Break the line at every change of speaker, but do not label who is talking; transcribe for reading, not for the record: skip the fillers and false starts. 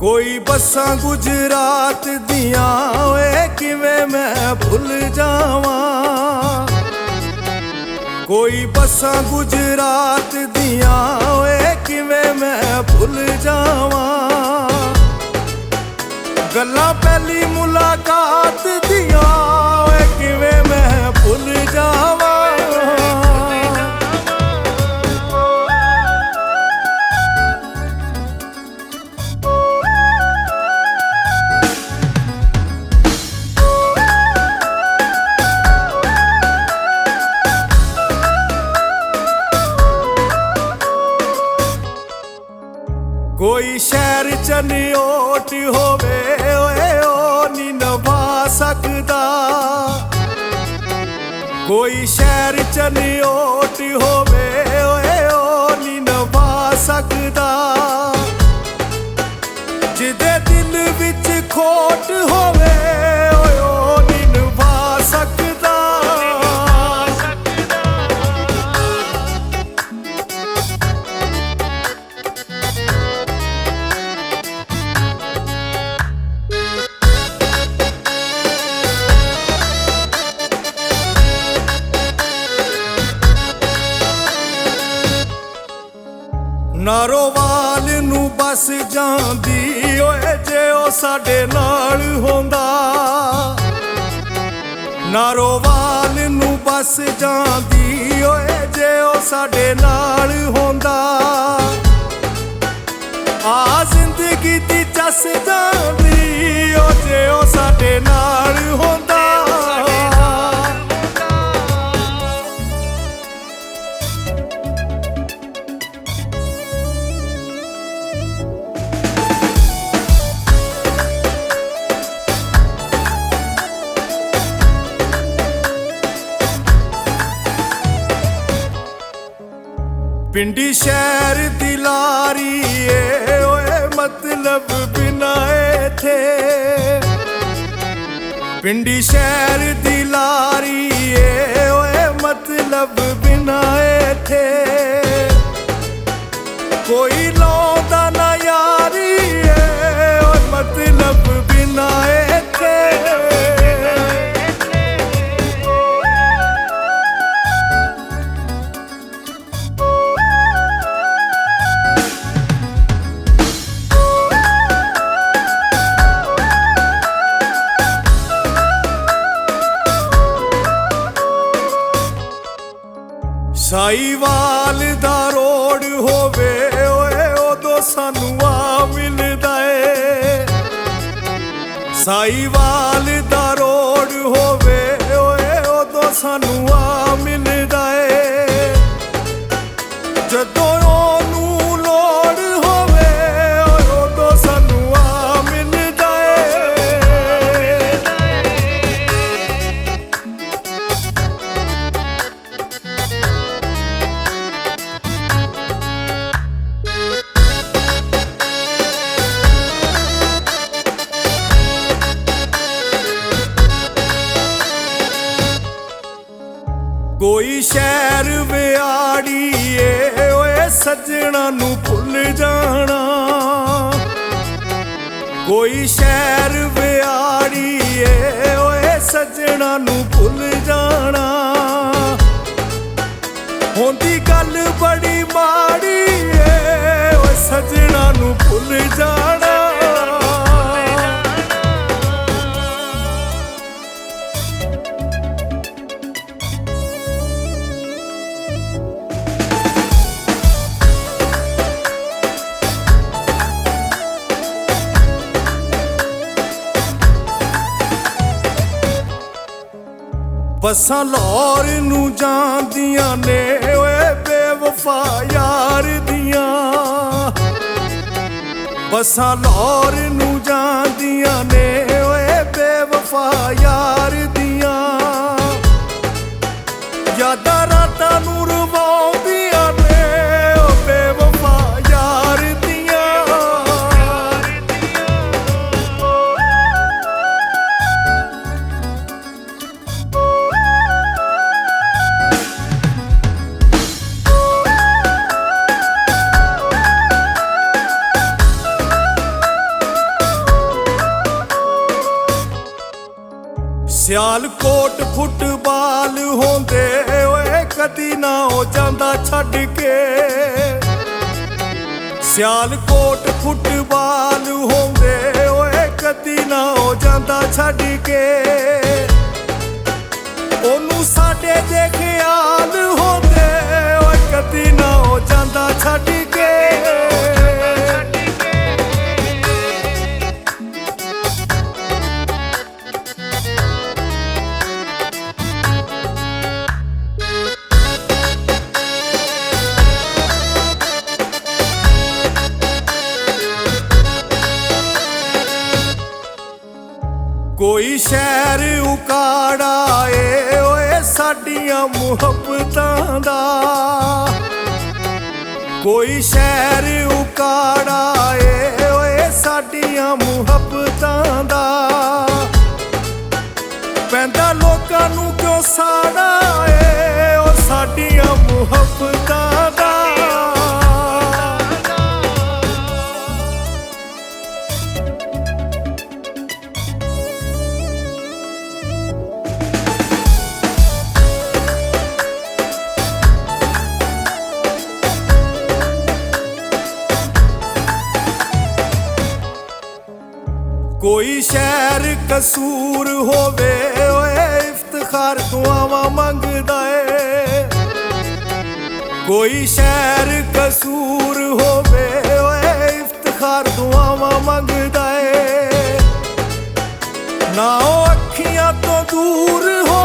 कोई बसां गुजरात दियां ओए किवें मैं भुल जावां। कोई बसां गुजरात दियां ओए किवें मैं भुल जावां। गल्लां पहली मुलाकात दियां ओए किवें मैं भुल जावां। कोई शहर च निओट होवे ओए ओ नी नभा सकदा। कोई शहर च निओट होवे ओए ओ नी नभा सकदा। जिदे दिल विच खोट होवे ओए ओ नी नभा सकदा। नारोवाल नू बस जांदी ओए जे ओ साडे नाल होंदा। नारोवाल नू बस जांदी ओए जे ओ साडे नाल होंदा। आ जिंदगी दी चस जांदी ओ जे ओ साडे नाल होंदा। पिंडी शहर दी लारी ए ओए मतलब बिना इत्थे। पिंडी शहर दी लारी ए ओए मतलब बिना इत्थे। कोई लौंदा ना यारी ए ओए मतलब बिना इत्थे। साईवाल दा रोड होवे ओए ओदो सानू आ मिलदा ए। साईवाल दा रोड होवे ओए ओदो सानू आ मिलदा ए। जदों ओनू लोड़ होवे ओए ओदो सानू आ मिलदा ए। कोई शहर विआड़ी ए ओए सजना नू भुल जाना। कोई शहर विआड़ी ए ओए सजना नू भुल जाना। होंदी गल बड़ी माड़ी ए ओए सजना नू भुल जाना। बसां लाहौर नू जांदियां ने ओए बेवफा यार दियां। बसां लाहौर नू जांदियां ने ओए बेवफा यार दियां। यादां रातां नू रवाउंदियां ने ओ बेवफा यार दियां। ਸਿਆਲਕੋਟ ਫੁੱਟਬਾਲ ਹੁੰਦੇ ਓਏ ਕਦੀ ਨਾ ਹੋ ਜਾਂਦਾ ਛੱਡ ਕੇ। ਸਿਆਲਕੋਟ ਫੁੱਟਬਾਲ ਹੁੰਦੇ ਓਏ ਕਦੀ ਨਾ ਹੋ ਜਾਂਦਾ ਛੱਡ ਕੇ। ਉਹਨੂੰ ਸਾਡੇ ਜੇ ਖਿਆਲ ਹੁੰਦੇ ਓਏ ਕਦੀ ਨਾ ਹੋ ਜਾਂਦਾ ਛੱਡ ਕੇ। ਕੋਈ ਸ਼ਹਿਰ ਉਕਾੜਾ ਏ ਓਏ ਸਾਡੀਆਂ ਮੁਹੱਬਤਾਂ ਦਾ। ਕੋਈ ਸ਼ਹਿਰ ਉਕਾੜਾ ਏ ਓਏ ਸਾਡੀਆਂ ਮੁਹੱਬਤਾਂ ਦਾ। ਪੈਂਦਾ ਲੋਕਾਂ ਨੂੰ ਕਿਉਂ ਸਾੜਾ ਏ ਓ ਸਾਡੀਆਂ ਮੁਹੱਬਤਾਂ ਦਾ। ਕੋਈ ਸ਼ਹਿਰ ਕਸੂਰ ਹੋਵੇ ਓਏ ਇਫਤਖਾਰ ਦੁਆਵਾਂ ਮੰਗਦਾ ਏ। ਕੋਈ ਸ਼ਹਿਰ ਕਸੂਰ ਹੋਵੇ ਓਏ ਇਫਤਖਾਰ ਦੁਆਵਾਂ ਮੰਗਦਾ ਏ। ਨਾ ਉਹ ਅੱਖੀਆਂ ਤੋਂ ਦੂਰ ਹੋ